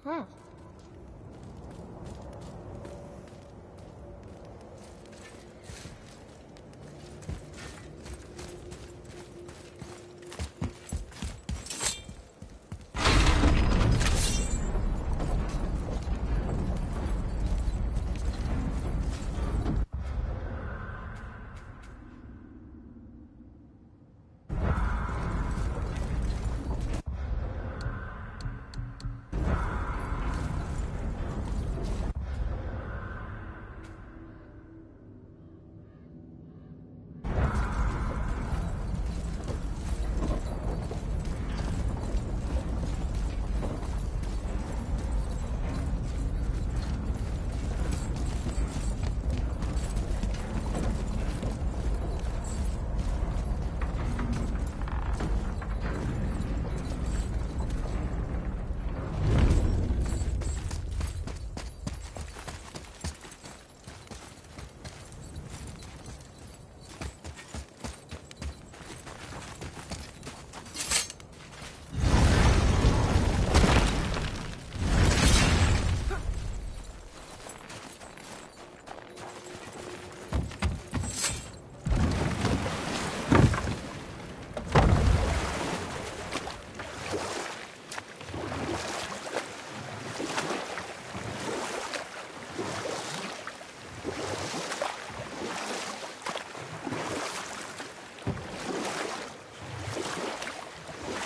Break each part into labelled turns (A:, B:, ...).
A: Huh.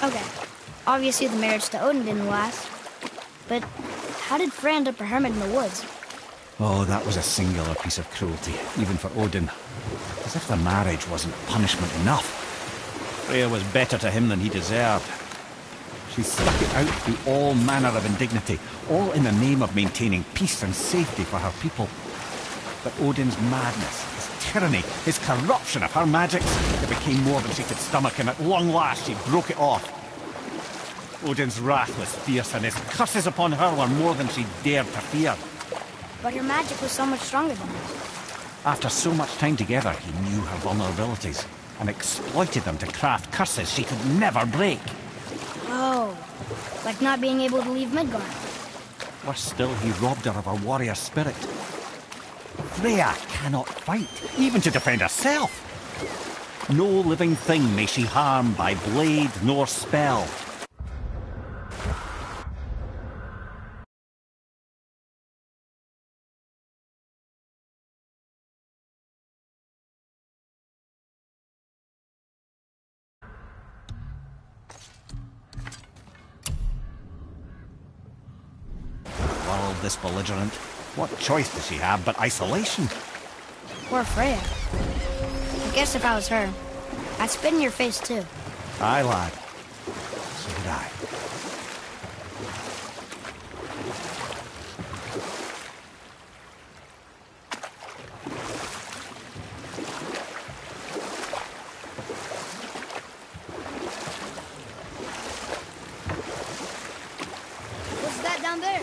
A: Okay. Obviously the marriage to Odin didn't last. But how did Frey end up a hermit in the woods?
B: Oh, that was a singular piece of cruelty, even for Odin. As if the marriage wasn't punishment enough. Freya was better to him than he deserved. She stuck it out through all manner of indignity, all in the name of maintaining peace and safety for her people. But Odin's madness, his tyranny, his corruption of her magics, it became more than she could stomach, and at long last she broke it off. Odin's wrath was fierce, and his curses upon her were more than she dared to fear.
A: But her magic was so much stronger than his.
B: After so much time together, he knew her vulnerabilities, and exploited them to craft curses she could never break.
A: Oh, like not being able to leave Midgard.
B: Worse still, he robbed her of her warrior spirit. Freya cannot fight, even to defend herself. No living thing may she harm by blade nor spell. World this belligerent. What choice does she have but isolation?
A: Poor Freya. I guess if I was her, I'd spit in your face too.
B: Aye, lad. So would I.
A: What's that down there?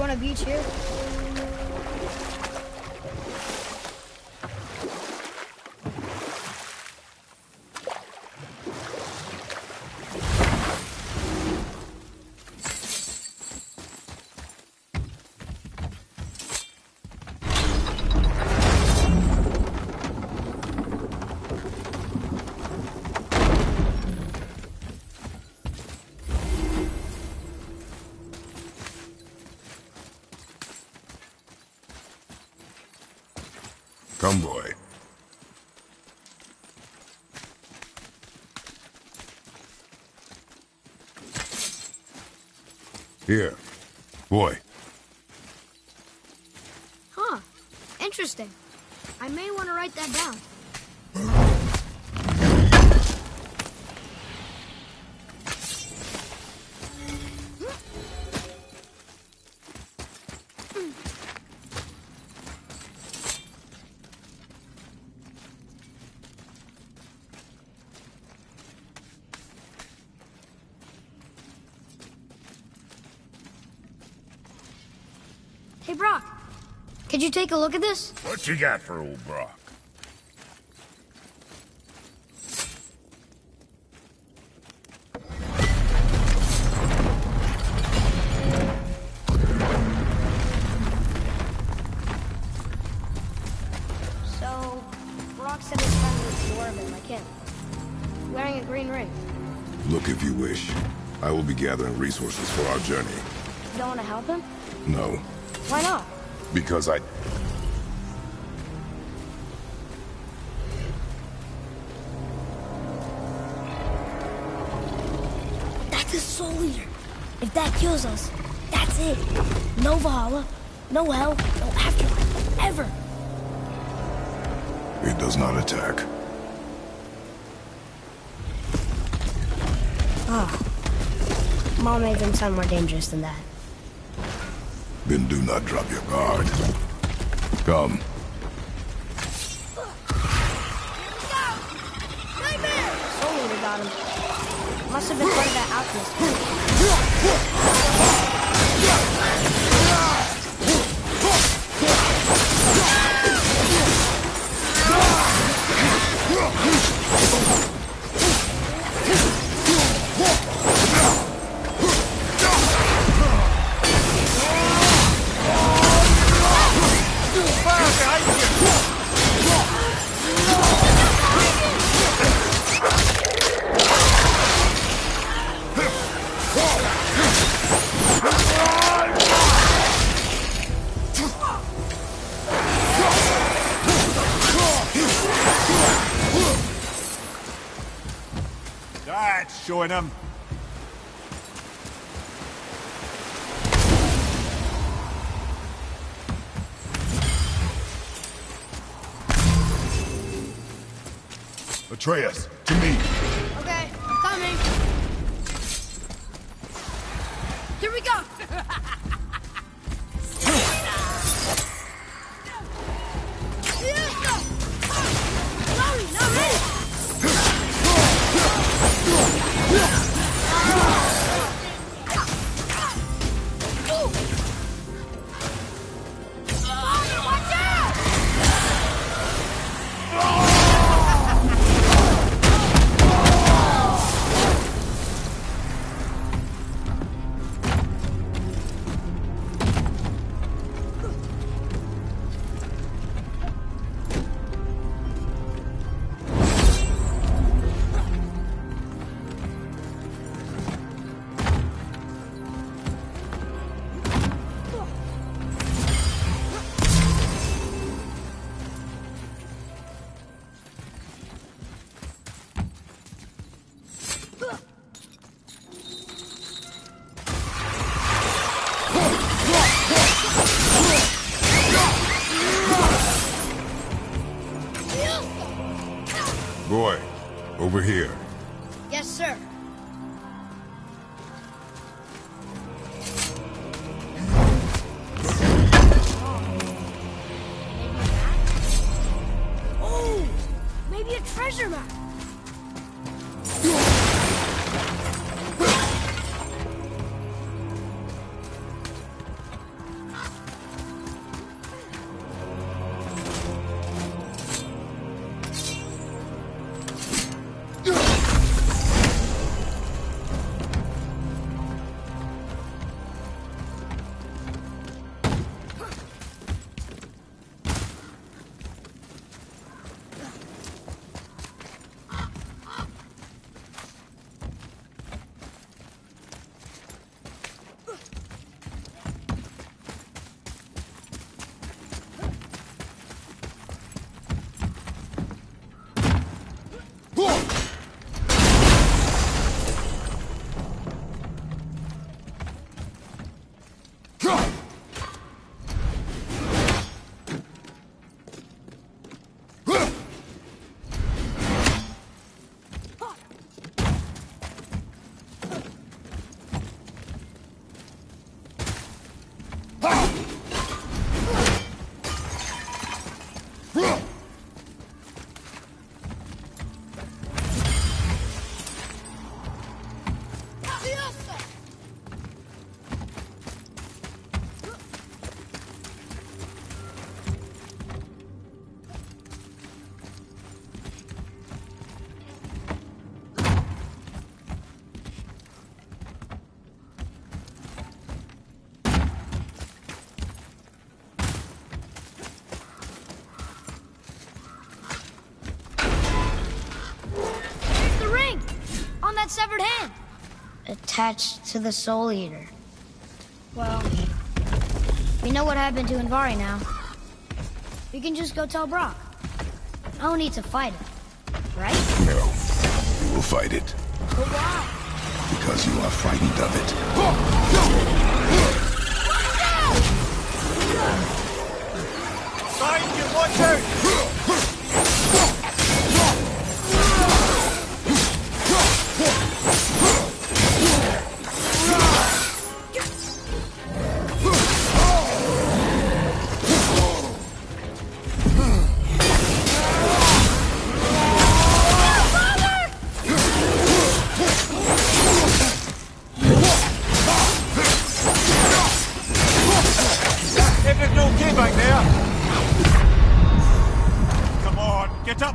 A: want a beach here?
C: Come, boy. Here. Boy.
A: Huh. Interesting. I may want to write that down. Hey, Brock. Could you take a look at this?
C: What you got for old Brock?
A: So, Brock said his friend was dwarven like him, wearing a green ring.
C: Look if you wish. I will be gathering resources for our journey.
A: You don't want to help him?
C: No,
A: Why not?
C: because
A: That's the Soul Eater. If that kills us, that's it. No Valhalla, no hell, no afterlife, ever.
C: It does not attack.
A: Mom made them sound more dangerous than that.
C: Then do not drop your guard. Come.
A: Soul Eater got him. Must have been part of that alchemist.
B: That's showing him.
C: Atreus, to me.
A: Okay, I'm coming. Here we go. Sorry, not ready. Watch out!
C: Boy, over here.
A: Yes, sir. Oh, maybe a treasure map. That severed hand? Attached to the Soul Eater. Well, we know what happened to Invari now. We can just go tell Brok. No need to fight it, right?
C: No, we will fight it.
A: But why?
C: Because you are frightened of it.
B: Find you, watch out!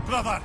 B: Brother!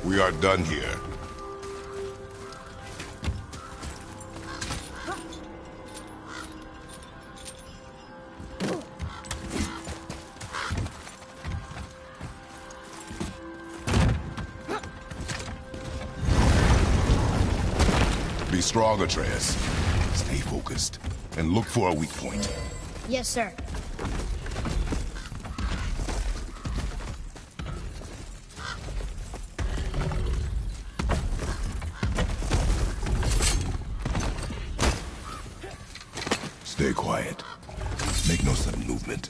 C: We are done here. Be strong, Atreus. Stay focused, and look for a weak point.
A: Yes, sir.
C: Stay quiet. Make no sudden movement.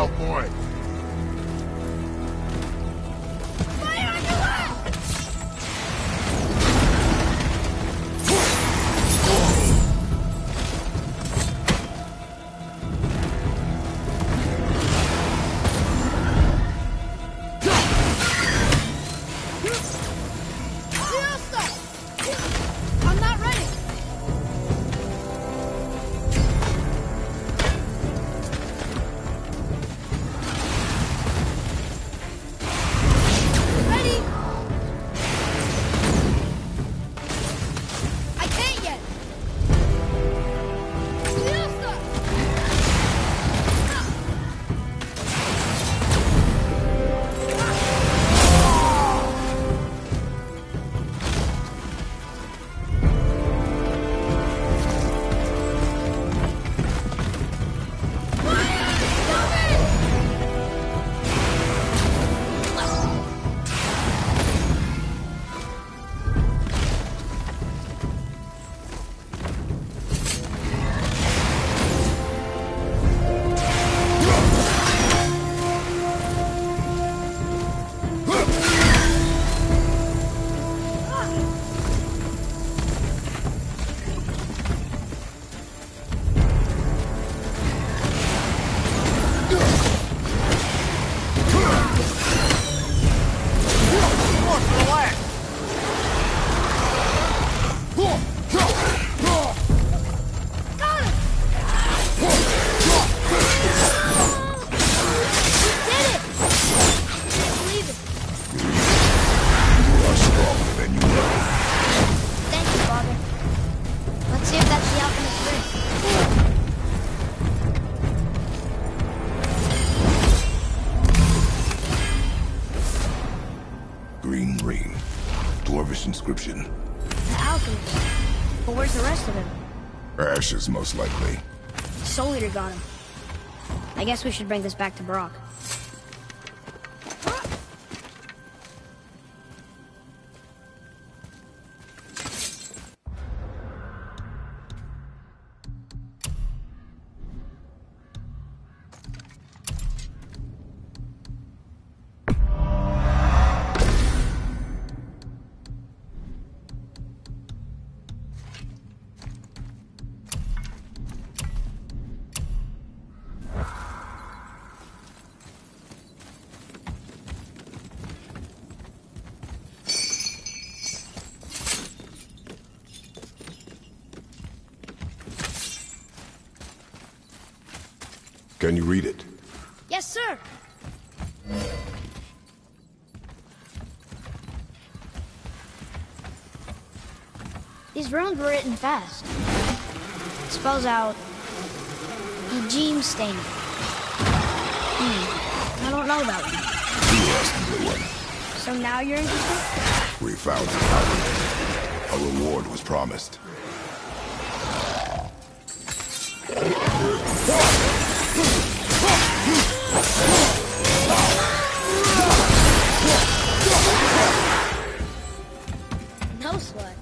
C: yourself, boy!
A: Fire on your left! I'm not ready. Ready? I can't yet. Liosa!
C: Green ring. Dwarvish inscription.
A: The alchemist. But where's the rest of him?
C: Ashes, most likely.
A: Soul Eater got him. I guess we should bring this back to Brock.
C: Can you read it?
A: Yes, sir. These runes were written fast. It spells out Eugene Stainer. I don't know that one.
C: You asked the one.
A: So now you're interested?
C: We found the power. A reward was promised.
A: No sweat.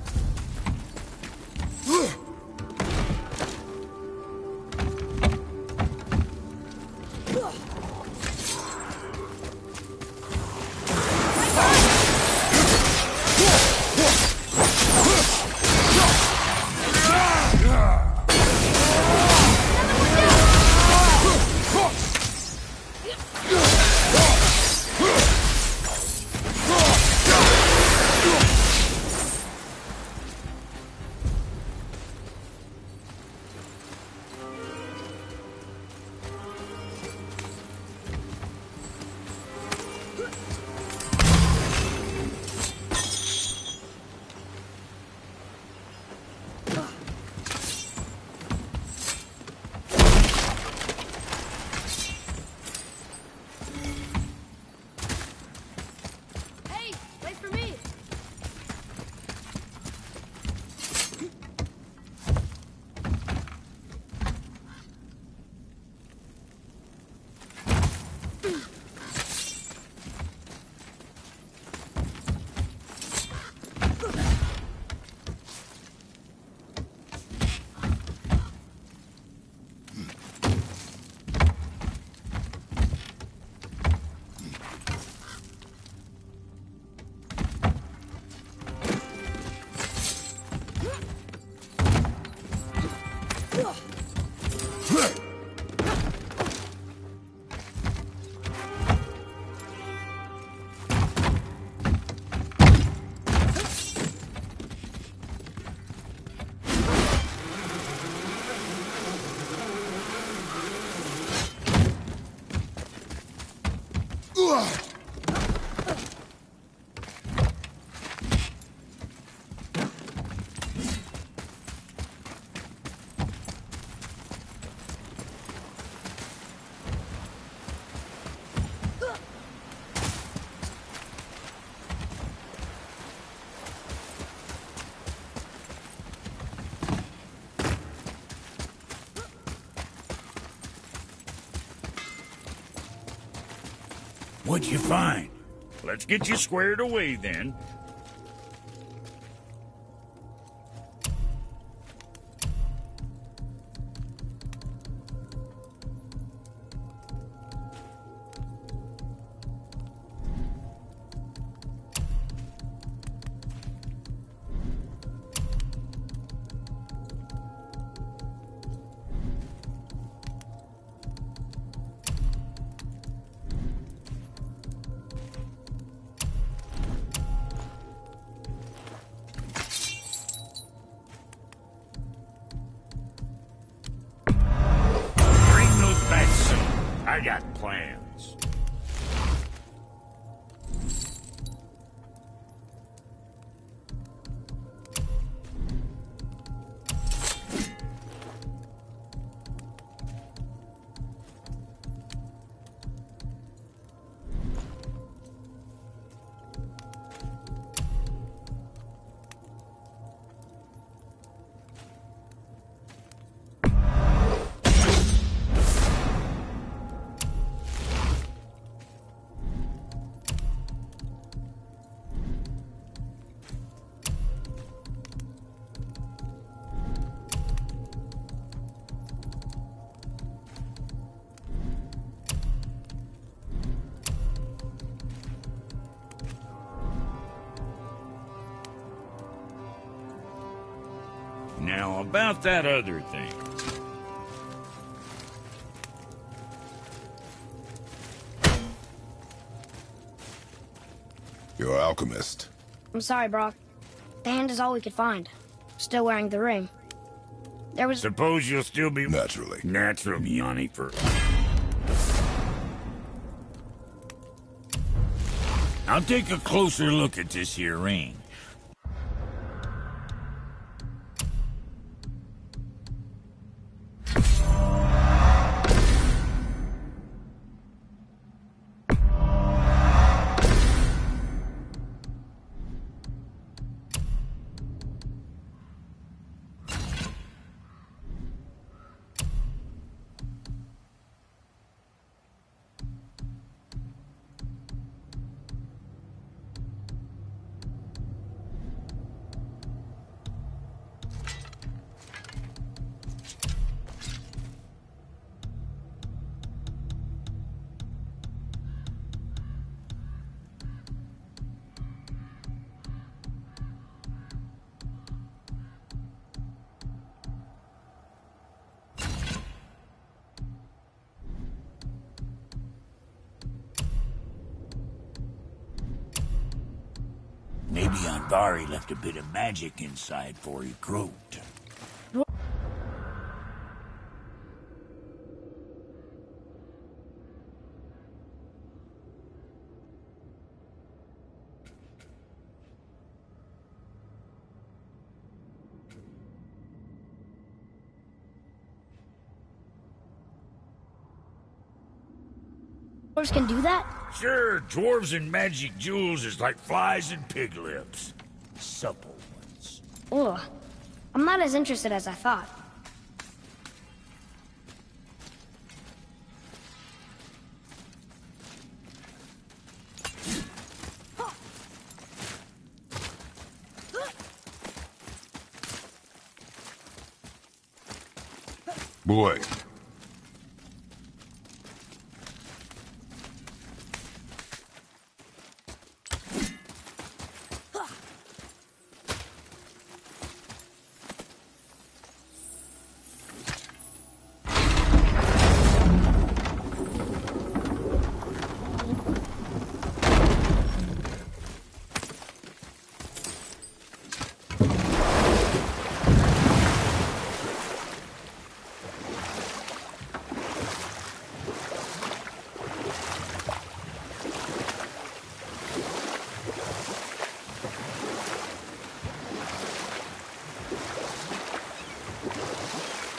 D: What'd you find? Let's get you squared away, then. I got plans. Now, about that other thing.
C: You're an alchemist.
A: I'm sorry, Brock. The hand is all we could find. Still wearing the ring. There was...
D: Suppose you'll still be...
C: Naturally.
D: Natural, Yanni, for... I'll take a closer look at this here ring. Maybe Andvari left a bit of magic inside for he croaked.
A: Dwarves can do that?
D: Sure, dwarves and magic jewels is like flies and pig lips. Supple ones.
A: Ugh. I'm not as interested as I thought.
C: Boy.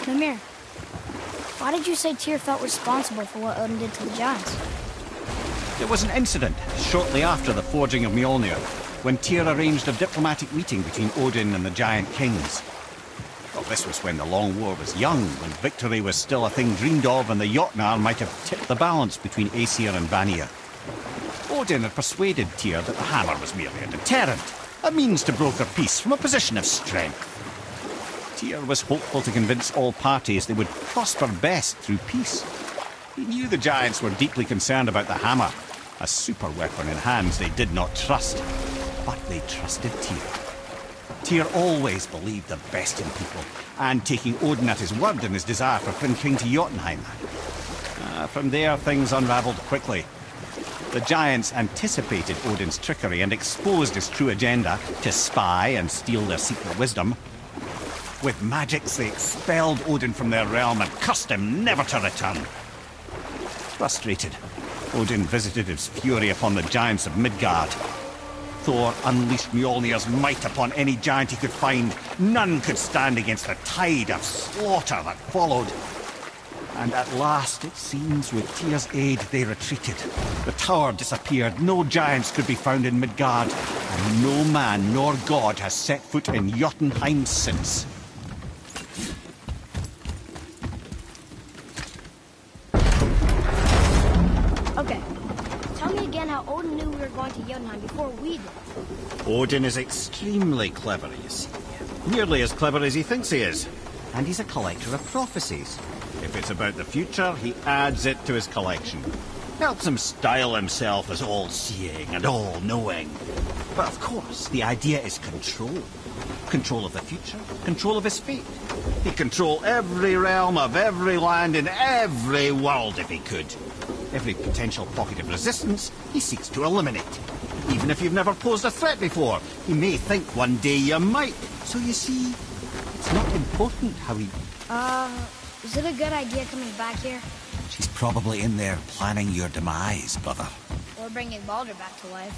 A: Mimir, why did you say Tyr felt responsible for what Odin did to the Giants?
B: There was an incident shortly after the forging of Mjolnir, when Tyr arranged a diplomatic meeting between Odin and the Giant Kings. Well, this was when the Long War was young, when victory was still a thing dreamed of, and the Jotnar might have tipped the balance between Aesir and Vanir. Odin had persuaded Tyr that the hammer was merely a deterrent, a means to broker peace from a position of strength. Tyr was hopeful to convince all parties they would prosper best through peace. He knew the giants were deeply concerned about the hammer, a super weapon in hands they did not trust. But they trusted Tyr. Tyr always believed the best in people, and taking Odin at his word in his desire for King to Jotunheim. From there, things unravelled quickly. The giants anticipated Odin's trickery and exposed his true agenda to spy and steal their secret wisdom. With magics, they expelled Odin from their realm and cursed him never to return. Frustrated, Odin visited his fury upon the giants of Midgard. Thor unleashed Mjolnir's might upon any giant he could find. None could stand against the tide of slaughter that followed. And at last, it seems, with Tyr's aid, they retreated. The tower disappeared, no giants could be found in Midgard, and no man nor god has set foot in Jotunheim since.
A: Okay, tell me again how Odin knew we were going to Jotunheim before we did.
B: Odin is extremely clever, you see. Nearly as clever as he thinks he is. And he's a collector of prophecies. If it's about the future, he adds it to his collection. Helps him style himself as all-seeing and all-knowing. But of course, the idea is control. Control of the future, control of his fate. He'd control every realm of every land in every world if he could. Every potential pocket of resistance, he seeks to eliminate. Even if you've never posed a threat before, he may think one day you might. So you see, it's not important how he...
A: Is it a good idea coming back here?
B: She's probably in there planning your demise, brother.
A: Or bringing Baldur back to life.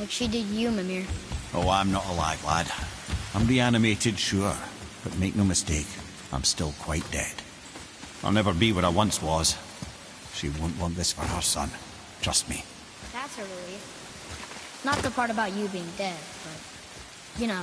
A: Like she did you, Mimir.
B: Oh, I'm not alive, lad. I'm reanimated, sure. But make no mistake, I'm still quite dead. I'll never be what I once was. She won't want this for her son. Trust me.
A: That's a relief. Not the part about you being dead, but... you know.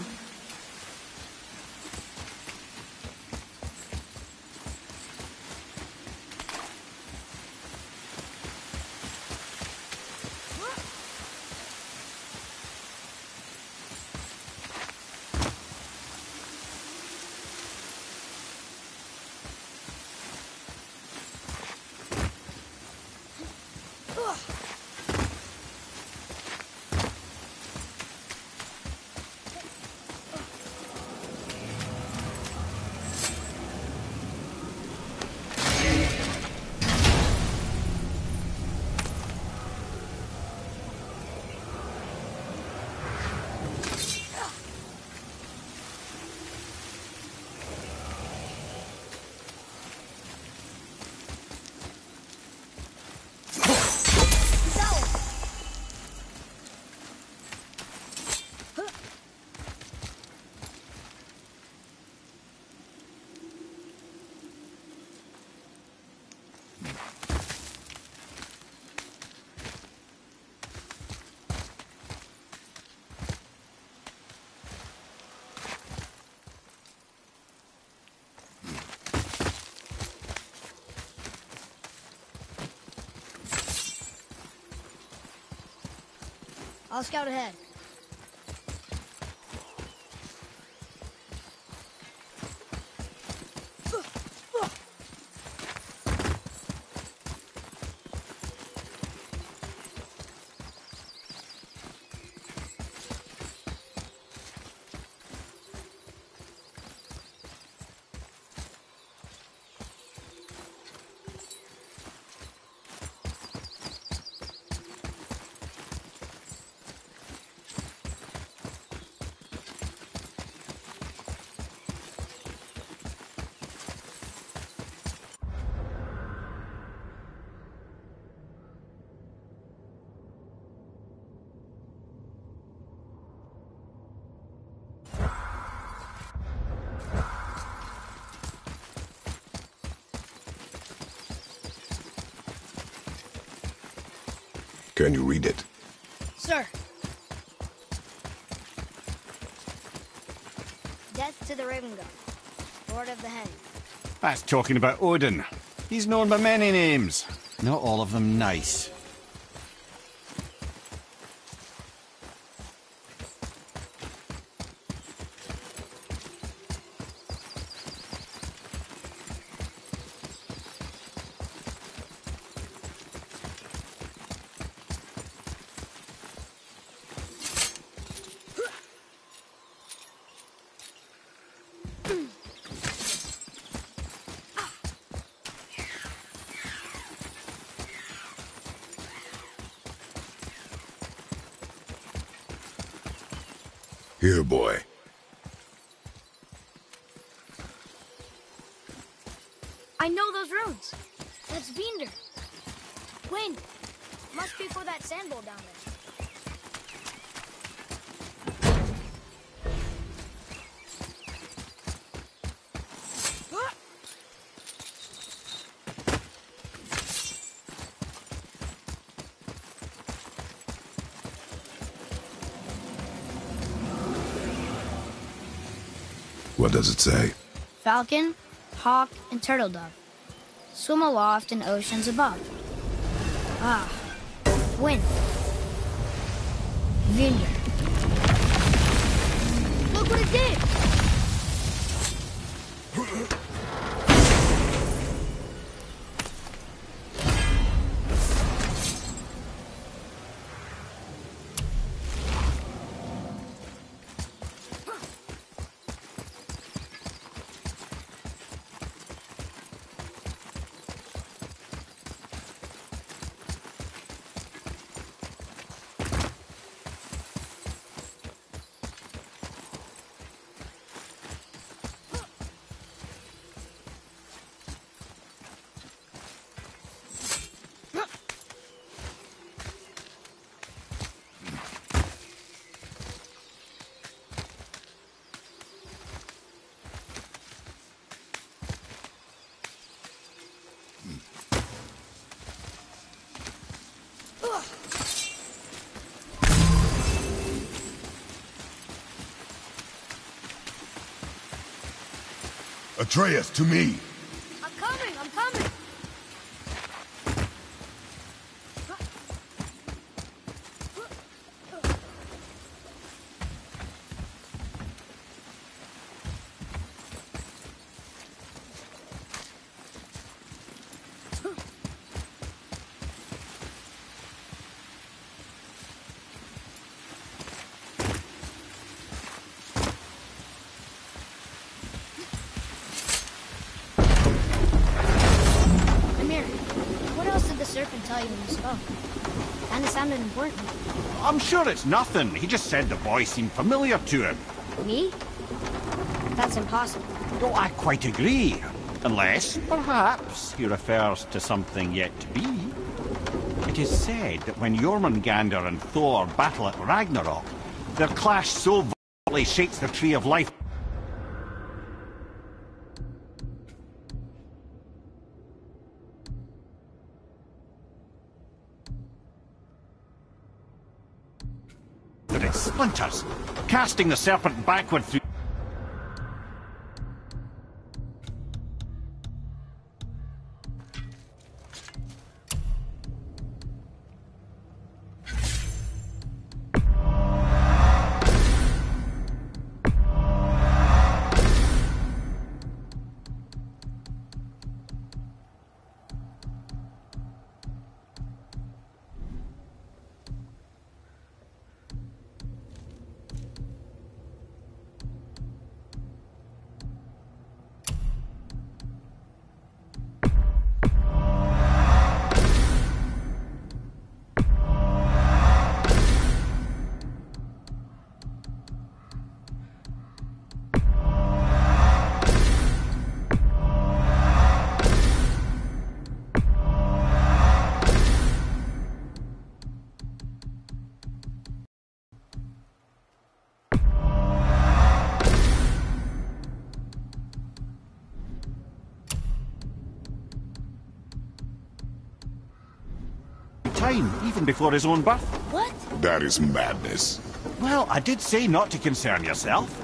A: I'll scout ahead.
C: Can you read it?
A: Sir. Death to the Raven God, Lord of the Hen.
B: That's talking about Odin. He's known by many names. Not all of them nice.
C: Here, boy.
A: I know those runes. That's Vinder. Wind. Must be for that sand bowl down there.
C: What does it say?
A: Falcon, hawk, and turtle dove. Swim aloft in oceans above. Ah, wind. Vineyard. Look what it did!
C: Atreus, to me!
A: I'm coming, I'm coming! Serpent tell you when you spoke? Kinda sounded important.
B: I'm sure it's nothing. He just said the boy seemed familiar to him.
A: Me? That's impossible.
B: Oh, I quite agree. Unless, perhaps, he refers to something yet to be. It is said that when Jormungandr and Thor battle at Ragnarok, their clash so violently shakes the Tree of Life that it splinters, casting the serpent backward through... time, even before his own birth.
A: What?
C: That is madness.
B: Well, I did say not to concern yourself.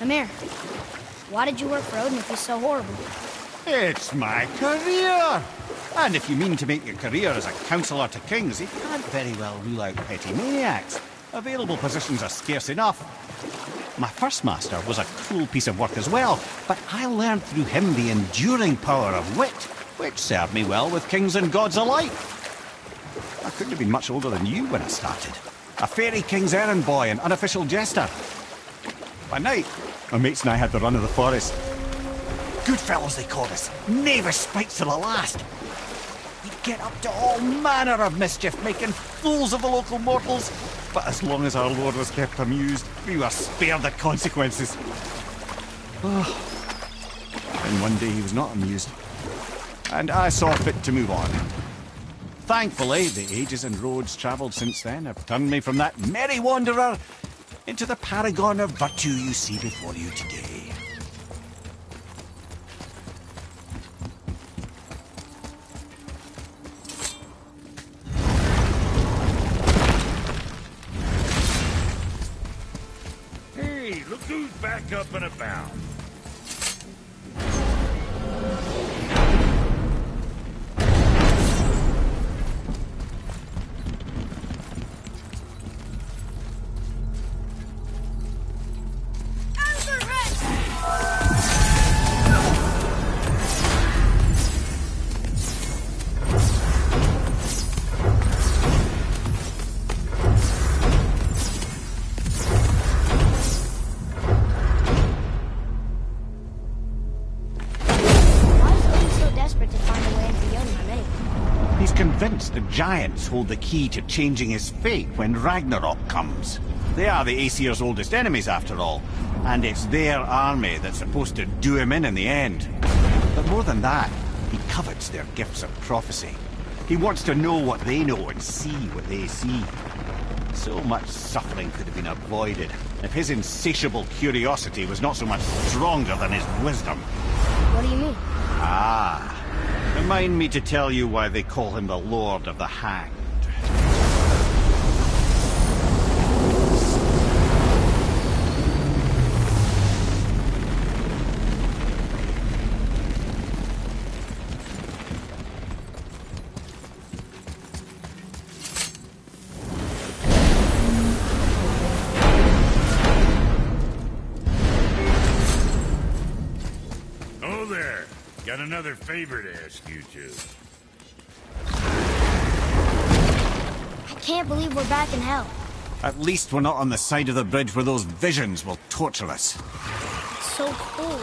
A: Mimir, why did you work for Odin if he's so horrible?
B: It's my career! And if you mean to make your career as a counsellor to kings, you can't very well rule out petty maniacs. Available positions are scarce enough. My first master was a cruel piece of work as well, but I learned through him the enduring power of wit, which served me well with kings and gods alike. I couldn't have been much older than you when I started. A fairy king's errand boy and unofficial jester. By night, my mates and I had the run of the forest. Good fellows they called us, knavish spites to the last. We'd get up to all manner of mischief, making fools of the local mortals. But as long as our lord was kept amused, we were spared the consequences. And one day he was not amused. And I saw fit to move on. Thankfully, the ages and roads travelled since then have turned me from that merry wanderer into the paragon of virtue you see before you today.
D: Hey, look who's back up and about.
B: Convinced the giants hold the key to changing his fate when Ragnarok comes. They are the Aesir's oldest enemies, after all, and it's their army that's supposed to do him in the end. But more than that, he covets their gifts of prophecy. He wants to know what they know and see what they see. So much suffering could have been avoided if his insatiable curiosity was not so much stronger than his wisdom.
A: What do you mean?
B: Ah. Remind me to tell you why they call him the Lord of the Hanged.
D: Oh there. Got another favor to ask you two.
A: I can't believe we're back in hell.
B: At least we're not on the side of the bridge where those visions will torture us.
A: It's so cold.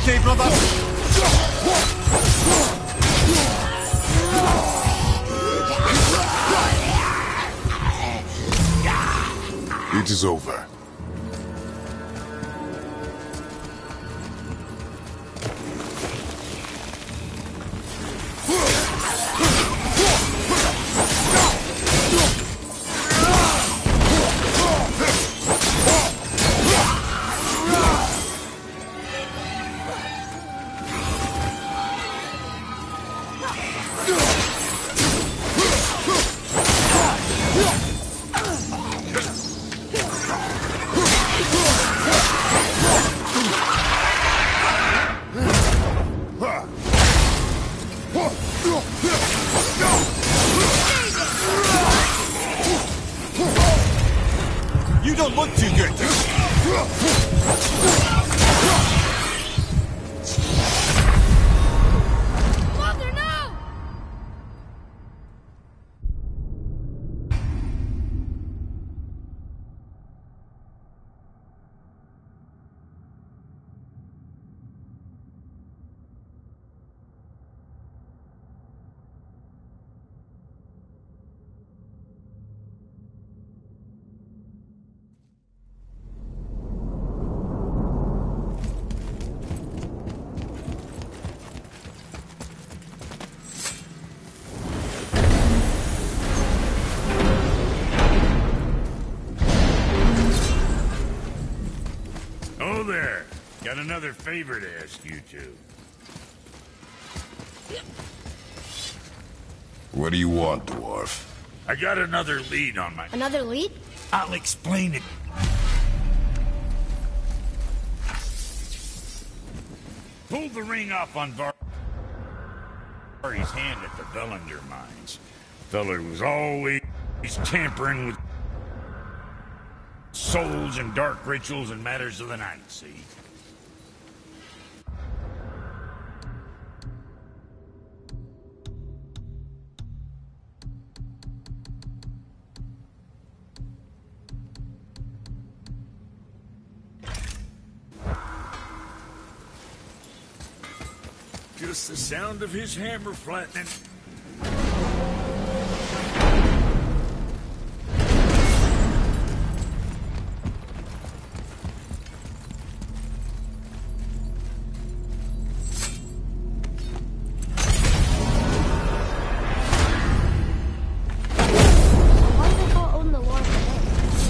B: Okay, brother?
C: It is over.
B: You don't look too good.
A: Mother, no!
D: got another favor to ask you two.
C: What do you want, dwarf?
D: I got another lead on my...
A: Another lead?
D: I'll explain it. Pulled the ring off on Vari's hand at the Velander mines. Feller was always tampering with souls and dark rituals and matters of the night, see? Just the sound of his hammer flattening.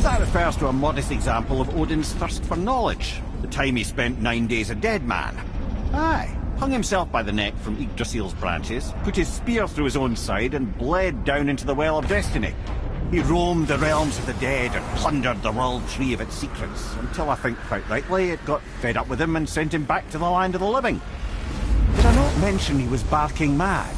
B: That refers to a modest example of Odin's thirst for knowledge. The time he spent 9 days a dead man. Aye. Hung himself by the neck from Yggdrasil's branches, put his spear through his own side, and bled down into the Well of Destiny. He roamed the realms of the dead and plundered the world tree of its secrets, until I think quite rightly it got fed up with him and sent him back to the land of the living. Did I not mention he was barking mad?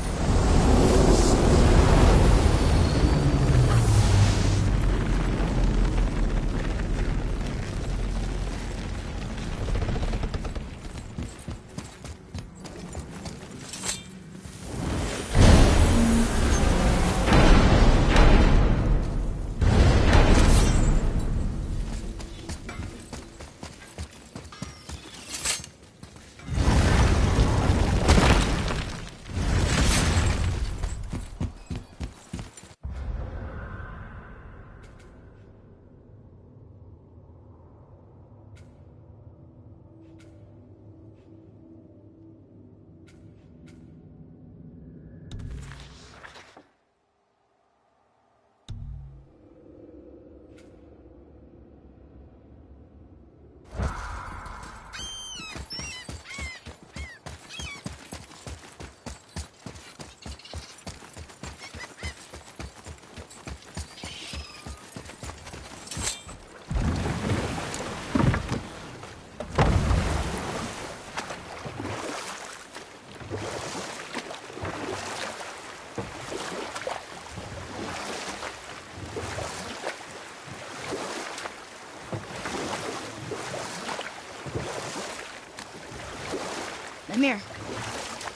A: Mimir,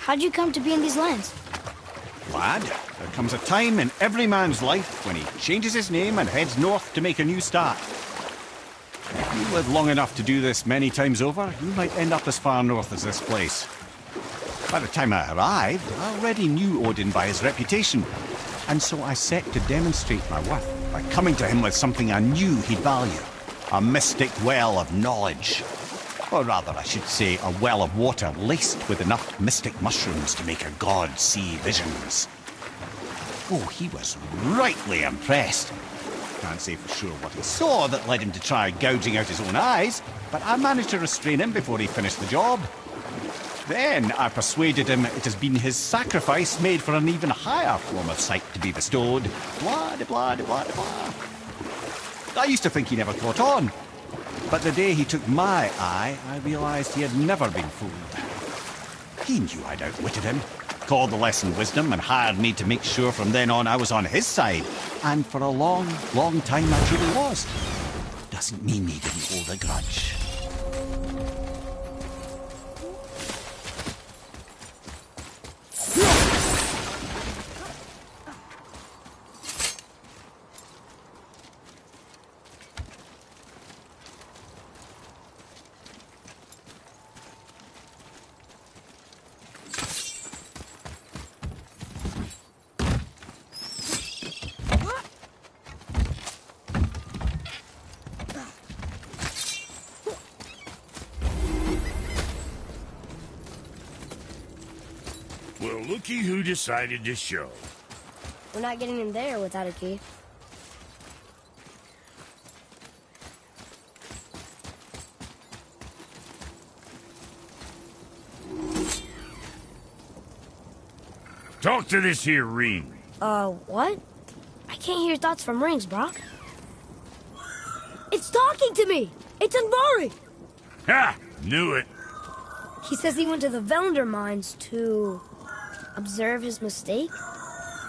A: how'd you come to be in these lands?
B: Lad, there comes a time in every man's life when he changes his name and heads north to make a new start. If you live long enough to do this many times over, you might end up as far north as this place. By the time I arrived, I already knew Odin by his reputation, and so I set to demonstrate my worth by coming to him with something I knew he'd value. A mystic well of knowledge. Or rather, I should say, a well of water laced with enough mystic mushrooms to make a god see visions. Oh, he was rightly impressed. Can't say for sure what he saw that led him to try gouging out his own eyes, but I managed to restrain him before he finished the job. Then I persuaded him it has been his sacrifice made for an even higher form of sight to be bestowed. Blah, de blah, de blah, de blah. I used to think he never caught on. But the day he took my eye, I realized he had never been fooled. He knew I'd outwitted him, called the lesson wisdom, and hired me to make sure from then on I was on his side. And for a long, long time I truly was. Doesn't mean he didn't hold a grudge.
D: Well, looky who decided to show.
A: We're not getting in there without a key.
D: Talk to this here ring.
A: What? I can't hear thoughts from rings, Brock. It's talking to me! It's Andvari!
D: Ha! Knew it.
A: He says he went to the Velander mines to observe his mistake,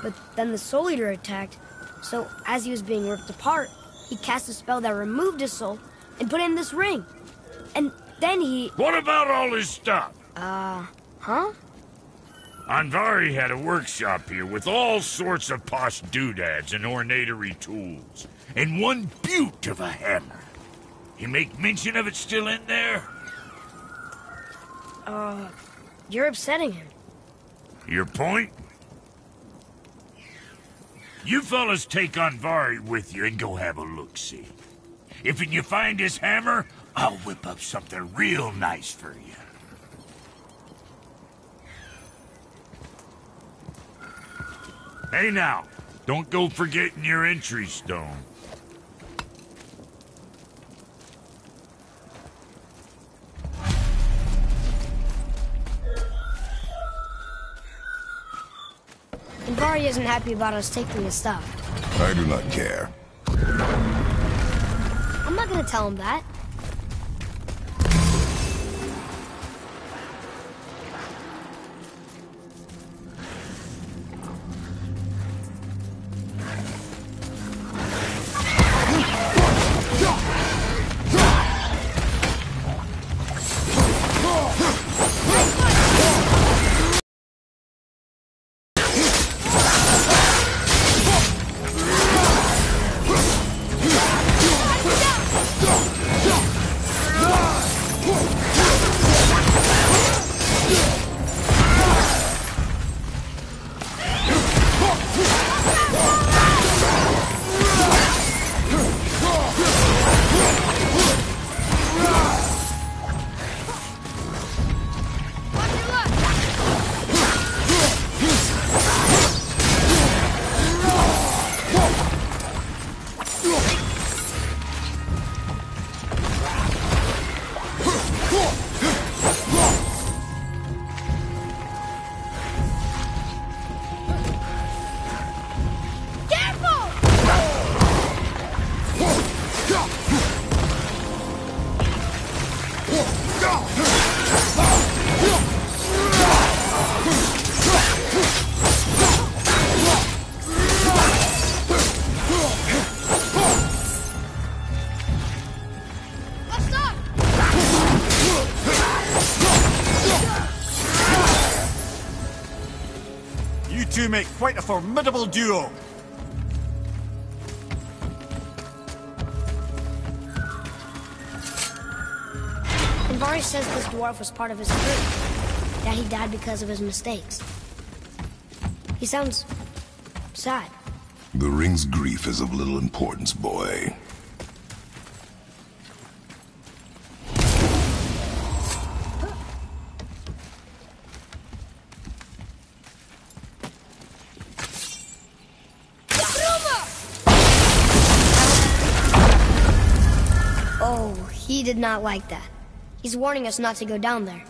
A: but then the Soul Eater attacked, so as he was being ripped apart, he cast a spell that removed his soul and put it in this ring. And then he...
D: What about all his stuff?
A: Huh?
D: Andvari had a workshop here with all sorts of posh doodads and ornatery tools, and one beaut of a hammer. You make mention of it still in there?
A: You're upsetting him.
D: Your point? You fellas take Andvari with you and go have a look-see. If you find his hammer, I'll whip up something real nice for you. Hey now, don't go forgetting your entry stone.
A: Andvari isn't happy about us taking his stuff.
C: I do not care.
A: I'm not gonna tell him that.
B: You make quite a formidable duo.
A: Andvari says this dwarf was part of his crew, that he died because of his mistakes. He sounds sad.
C: The ring's grief is of little importance, boy.
A: He did not like that. He's warning us not to go down there.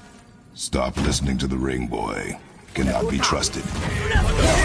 C: Stop listening to the ring, boy. Cannot be trusted.
A: Here we go!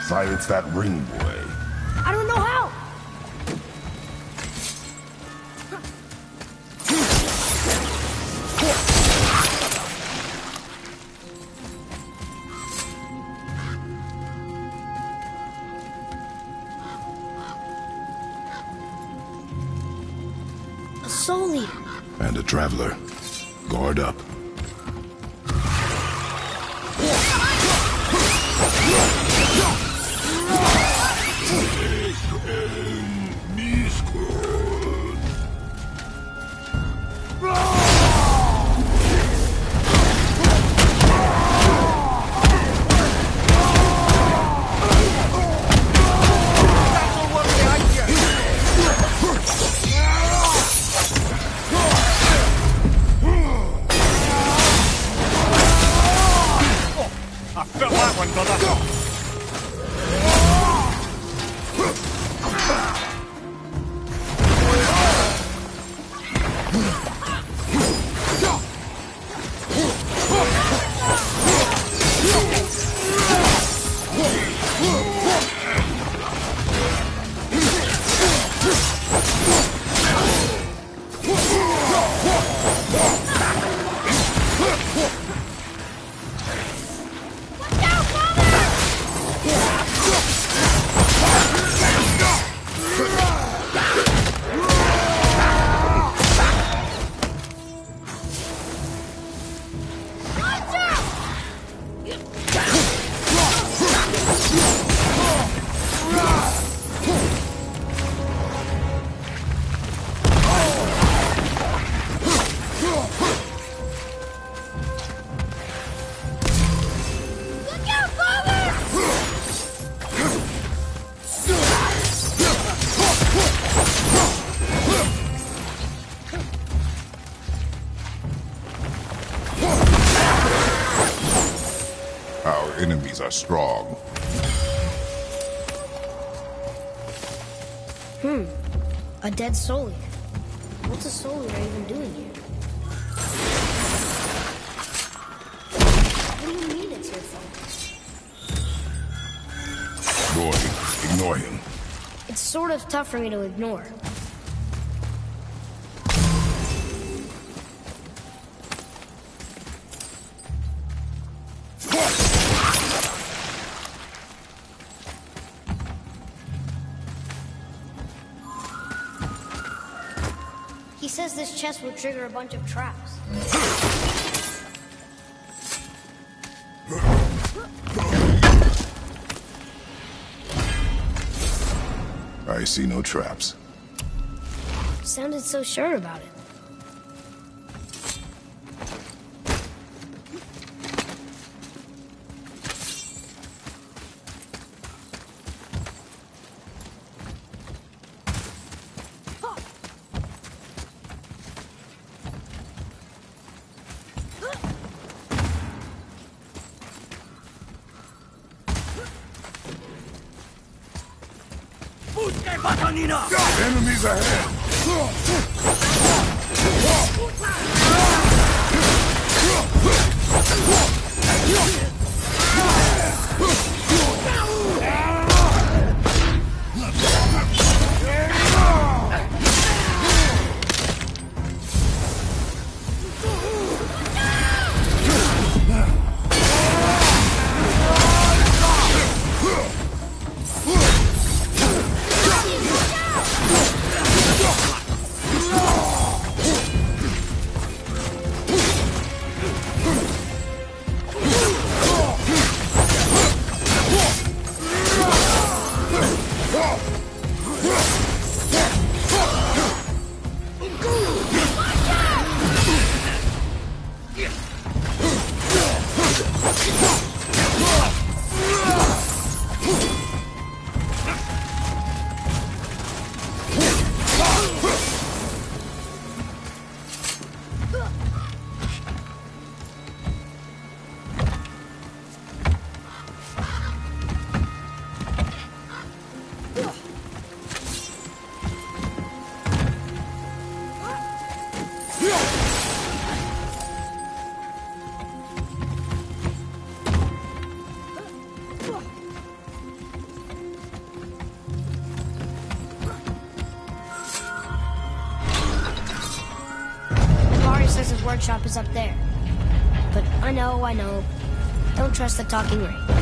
C: Silence that ring, boy.
A: I don't know how. A soul eater.
C: And a traveler. Guard up.
B: I felt that one, brother.
C: Our enemies are strong.
A: A dead soul eater. What's a soul eater even doing here? What do you mean it's your fault?
C: Ignore him.
A: It's sort of tough for me to ignore. He says this chest will trigger a bunch of traps.
C: I see no traps.
A: Sounded so sure about it.
C: Enemies ahead!
A: workshop is up there. But I know. Don't trust the talking ring.